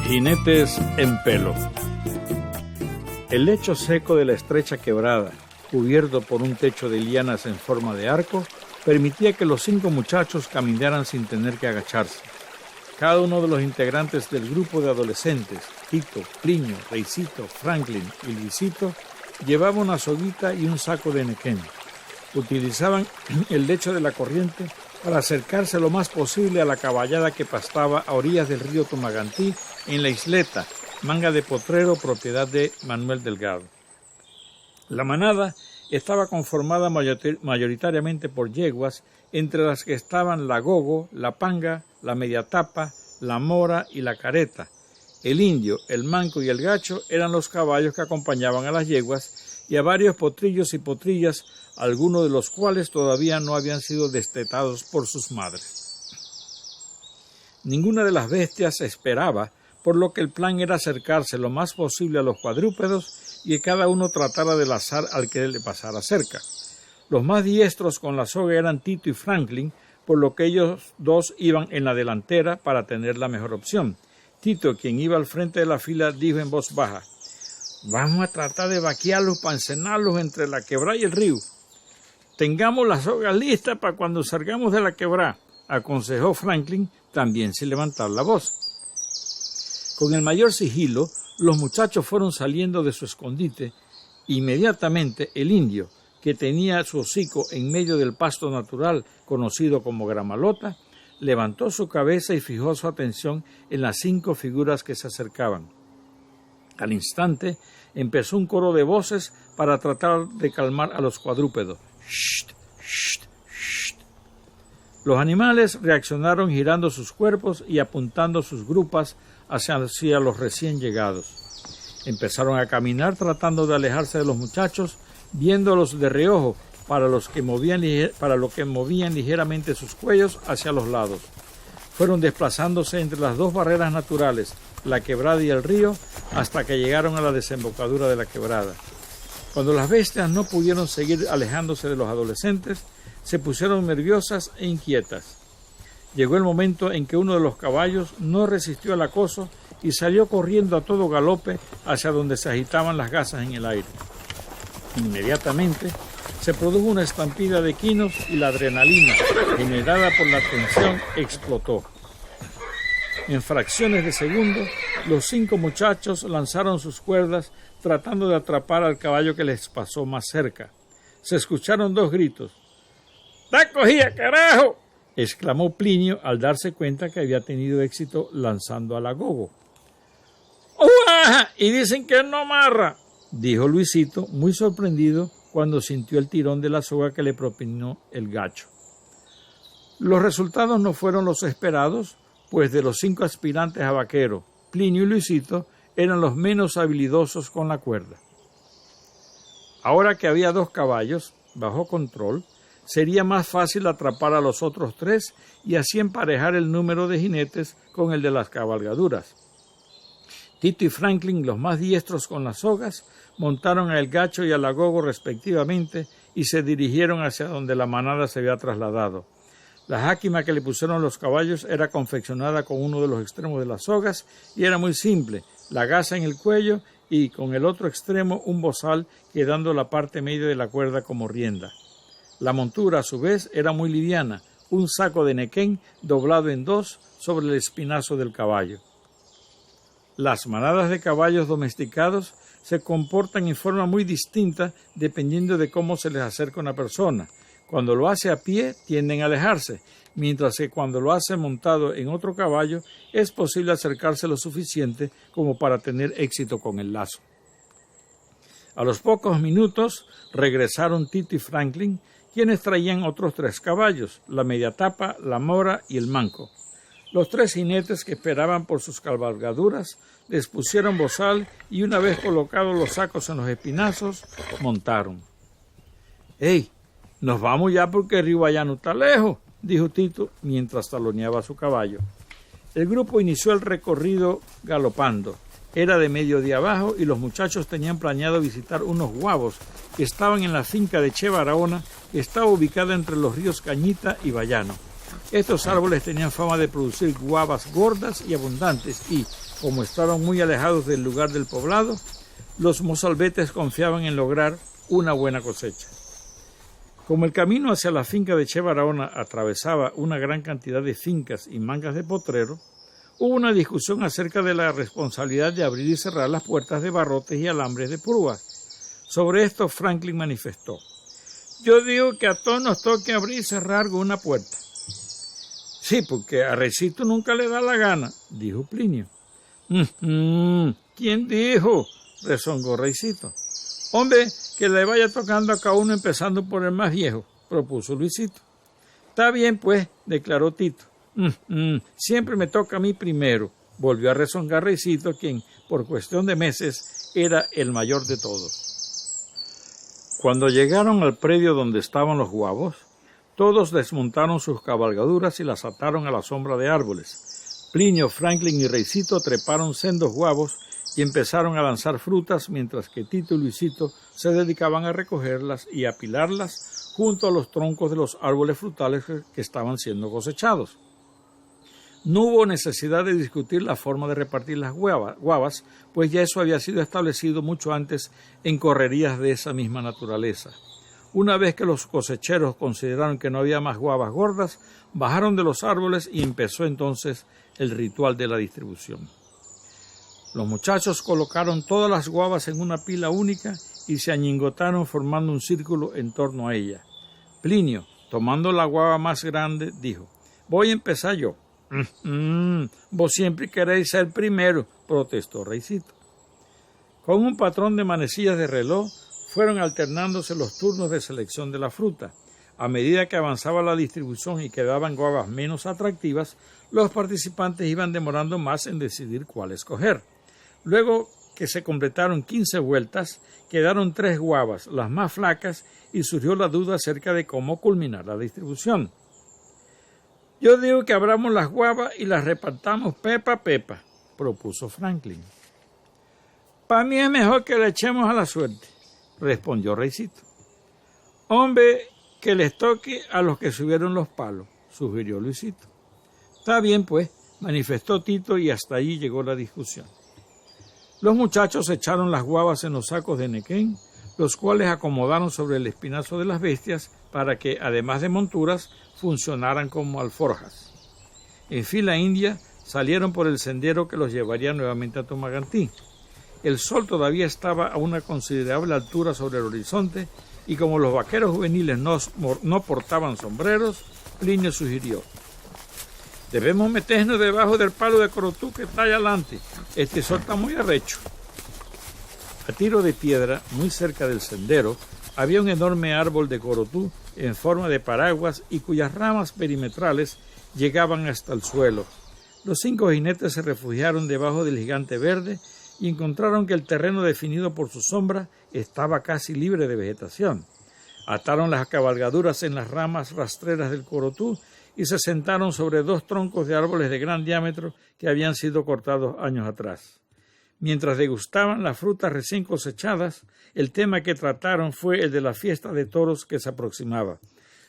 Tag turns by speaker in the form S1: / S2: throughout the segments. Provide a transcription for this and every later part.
S1: Jinetes en pelo. El lecho seco de la estrecha quebrada, cubierto por un techo de lianas en forma de arco, permitía que los 5 muchachos caminaran sin tener que agacharse. Cada uno de los integrantes del grupo de adolescentes, Tito, Plinio, Reicito, Franklin y Luisito, llevaba una soguita y un saco de nequén. Utilizaban el lecho de la corriente para acercarse lo más posible a la caballada que pastaba a orillas del río Tomagantí en la isleta, Manga de Potrero, propiedad de Manuel Delgado. La manada estaba conformada mayoritariamente por yeguas, entre las que estaban la gogo, la panga, la media tapa, la mora y la careta. El indio, el manco y el gacho eran los caballos que acompañaban a las yeguas y a varios potrillos y potrillas, algunos de los cuales todavía no habían sido destetados por sus madres. Ninguna de las bestias esperaba, por lo que el plan era acercarse lo más posible a los cuadrúpedos y que cada uno tratara de lazar al que le pasara cerca. Los más diestros con la soga eran Tito y Franklin, por lo que ellos dos iban en la delantera para tener la mejor opción. Tito, quien iba al frente de la fila, dijo en voz baja: «Vamos a tratar de vaquearlos para encenarlos entre la quebrada y el río. Tengamos la soga lista para cuando salgamos de la quebrada», aconsejó Franklin, también sin levantar la voz. Con el mayor sigilo, los muchachos fueron saliendo de su escondite. Inmediatamente el indio, que tenía su hocico en medio del pasto natural conocido como gramalota, levantó su cabeza y fijó su atención en las 5 figuras que se acercaban. Al instante empezó un coro de voces para tratar de calmar a los cuadrúpedos. ¡Sht! ¡Sht! ¡Sht! Los animales reaccionaron girando sus cuerpos y apuntando sus grupas hacia los recién llegados. Empezaron a caminar tratando de alejarse de los muchachos, viéndolos de reojo para lo que movían ligeramente sus cuellos hacia los lados. Fueron desplazándose entre las 2 barreras naturales, la quebrada y el río, hasta que llegaron a la desembocadura de la quebrada. Cuando las bestias no pudieron seguir alejándose de los adolescentes, se pusieron nerviosas e inquietas. Llegó el momento en que uno de los caballos no resistió el acoso y salió corriendo a todo galope hacia donde se agitaban las gasas en el aire. Inmediatamente se produjo una estampida de quinos y la adrenalina, generada por la tensión, explotó. En fracciones de segundo, los 5 muchachos lanzaron sus cuerdas tratando de atrapar al caballo que les pasó más cerca. Se escucharon 2 gritos. ¡Está cogida, carajo!, exclamó Plinio al darse cuenta que había tenido éxito lanzando a la gogo. ¡Uah! Y dicen que no amarra, dijo Luisito, muy sorprendido cuando sintió el tirón de la soga que le propinó el gacho. Los resultados no fueron los esperados, pues de los 5 aspirantes a vaquero, Plinio y Luisito eran los menos habilidosos con la cuerda. Ahora que había 2 caballos bajo control, sería más fácil atrapar a los otros 3 y así emparejar el número de jinetes con el de las cabalgaduras. Tito y Franklin, los más diestros con las sogas, montaron al gacho y al agogo respectivamente y se dirigieron hacia donde la manada se había trasladado. La jáquima que le pusieron los caballos era confeccionada con uno de los extremos de las sogas y era muy simple, la gasa en el cuello y con el otro extremo un bozal quedando la parte media de la cuerda como rienda. La montura, a su vez, era muy liviana, un saco de nequén doblado en 2 sobre el espinazo del caballo. Las manadas de caballos domesticados se comportan en forma muy distinta dependiendo de cómo se les acerca una persona. Cuando lo hace a pie, tienden a alejarse, mientras que cuando lo hace montado en otro caballo, es posible acercarse lo suficiente como para tener éxito con el lazo. A los pocos minutos regresaron Tito y Franklin, quienes traían otros 3 caballos, la media tapa, la mora y el manco. Los 3 jinetes que esperaban por sus cabalgaduras les pusieron bozal y una vez colocados los sacos en los espinazos, montaron. «¡Ey! Nos vamos ya porque el río Bayano está lejos», dijo Tito mientras taloneaba su caballo. El grupo inició el recorrido galopando. Era de mediodía abajo y los muchachos tenían planeado visitar unos guavos que estaban en la finca de Che Barahona, que estaba ubicada entre los ríos Cañita y Bayano. Estos árboles tenían fama de producir guavas gordas y abundantes y, como estaban muy alejados del lugar del poblado, los mozalbetes confiaban en lograr una buena cosecha. Como el camino hacia la finca de Che Barahona atravesaba una gran cantidad de fincas y mangas de potrero, hubo una discusión acerca de la responsabilidad de abrir y cerrar las puertas de barrotes y alambres de púas. Sobre esto Franklin manifestó: «Yo digo que a todos nos toque abrir y cerrar con una puerta». «Sí, porque a Reycito nunca le da la gana», dijo Plinio. «¿Quién dijo?», rezongó Reycito. «Hombre, que le vaya tocando a cada uno empezando por el más viejo», propuso Luisito. «Está bien, pues», declaró Tito. «Siempre me toca a mí primero», volvió a rezongar Reycito, quien, por cuestión de meses, era el mayor de todos. Cuando llegaron al predio donde estaban los guavos, todos desmontaron sus cabalgaduras y las ataron a la sombra de árboles. Plinio, Franklin y Reycito treparon sendos guavos y empezaron a lanzar frutas, mientras que Tito y Luisito se dedicaban a recogerlas y apilarlas junto a los troncos de los árboles frutales que estaban siendo cosechados. No hubo necesidad de discutir la forma de repartir las guavas, pues ya eso había sido establecido mucho antes en correrías de esa misma naturaleza. Una vez que los cosecheros consideraron que no había más guavas gordas, bajaron de los árboles y empezó entonces el ritual de la distribución. Los muchachos colocaron todas las guavas en una pila única y se añingotaron formando un círculo en torno a ella. Plinio, tomando la guava más grande, dijo: «Voy a empezar yo». «Vos siempre queréis ser primero», protestó Reycito. Con un patrón de manecillas de reloj fueron alternándose los turnos de selección de la fruta. A medida que avanzaba la distribución y quedaban guavas menos atractivas, los participantes iban demorando más en decidir cuál escoger. Luego que se completaron 15 vueltas, quedaron 3 guavas, las más flacas, y surgió la duda acerca de cómo culminar la distribución. «Yo digo que abramos las guavas y las repartamos pepa a pepa», propuso Franklin. «Para mí es mejor que le echemos a la suerte», respondió Reycito. «Hombre, que les toque a los que subieron los palos», sugirió Luisito. «Está bien, pues», manifestó Tito, y hasta allí llegó la discusión. Los muchachos echaron las guavas en los sacos de nequén, los cuales acomodaron sobre el espinazo de las bestias para que, además de monturas, funcionaran como alforjas. En fila india salieron por el sendero que los llevaría nuevamente a Tomagantí. El sol todavía estaba a una considerable altura sobre el horizonte y como los vaqueros juveniles no portaban sombreros, Plinio sugirió: «Debemos meternos debajo del palo de corotú que está allá adelante. Este sol está muy arrecho». A tiro de piedra, muy cerca del sendero, había un enorme árbol de corotú en forma de paraguas y cuyas ramas perimetrales llegaban hasta el suelo. Los 5 jinetes se refugiaron debajo del gigante verde y encontraron que el terreno definido por su sombra estaba casi libre de vegetación. Ataron las cabalgaduras en las ramas rastreras del corotú y se sentaron sobre 2 troncos de árboles de gran diámetro que habían sido cortados años atrás. Mientras degustaban las frutas recién cosechadas, el tema que trataron fue el de la fiesta de toros que se aproximaba.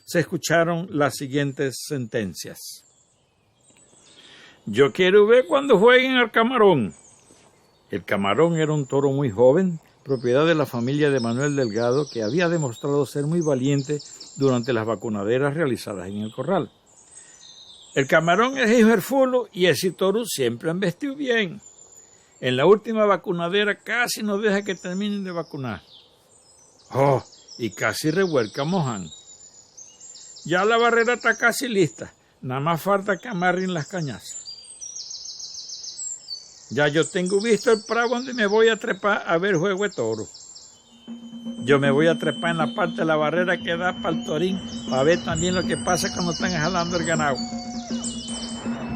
S1: Se escucharon las siguientes sentencias: «Yo quiero ver cuando jueguen al camarón». El camarón era un toro muy joven, propiedad de la familia de Manuel Delgado, que había demostrado ser muy valiente durante las vacunaderas realizadas en el corral. «El camarón es hijo del fulo y ese toro siempre han vestido bien. En la última vacunadera casi no deja que terminen de vacunar. ¡Oh! Y casi revuelca a Mohan. Ya la barrera está casi lista. Nada más falta que amarren las cañazas. Ya yo tengo visto el prado donde me voy a trepar a ver juego de toro. Yo me voy a trepar en la parte de la barrera que da para el torín, para ver también lo que pasa cuando están jalando el ganado.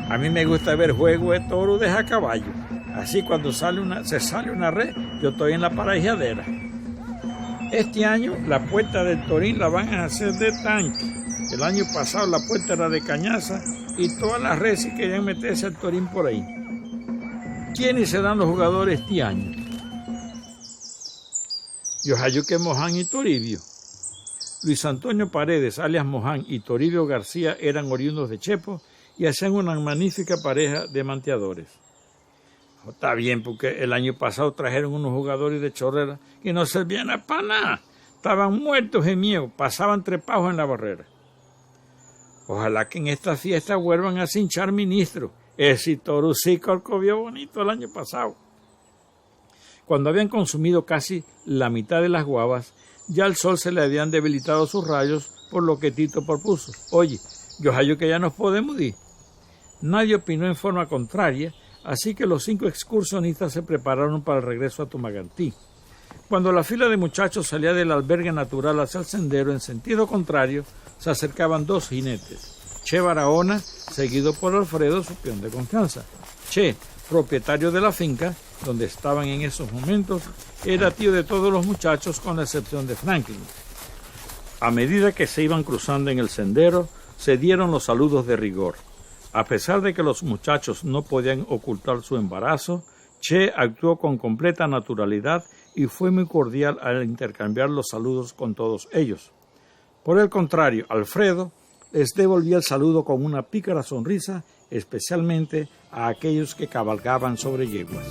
S1: A mí me gusta ver juego de toro de a caballo. Así cuando se sale una red, yo estoy en la parejadera. Este año la puerta del torín la van a hacer de tanque. El año pasado la puerta era de cañaza y todas las redes querían meterse al torín por ahí. ¿Quiénes serán los jugadores este año? Yohayuque, Mohan y Toribio. Luis Antonio Paredes, alias Moján, y Toribio García eran oriundos de Chepo y hacían una magnífica pareja de manteadores. Está bien, porque el año pasado trajeron unos jugadores de Chorrera que no servían para nada. Estaban muertos de miedo, pasaban trepados en la barrera. Ojalá que en esta fiesta vuelvan a cinchar ministros. Ese Torucico alcovió bonito el año pasado. Cuando habían consumido casi la mitad de las guavas, ya al sol se le habían debilitado sus rayos, por lo que Tito propuso: oye, yo hallo que ya nos podemos ir. Nadie opinó en forma contraria, así que los 5 excursionistas se prepararon para el regreso a Tumagantí. Cuando la fila de muchachos salía del albergue natural hacia el sendero en sentido contrario, se acercaban 2 jinetes. Che Barahona, seguido por Alfredo, su peón de confianza. Che, propietario de la finca donde estaban en esos momentos, era tío de todos los muchachos con la excepción de Franklin. A medida que se iban cruzando en el sendero, se dieron los saludos de rigor. A pesar de que los muchachos no podían ocultar su embarazo, Che actuó con completa naturalidad y fue muy cordial al intercambiar los saludos con todos ellos. Por el contrario, Alfredo les devolvía el saludo con una pícara sonrisa, especialmente a aquellos que cabalgaban sobre yeguas.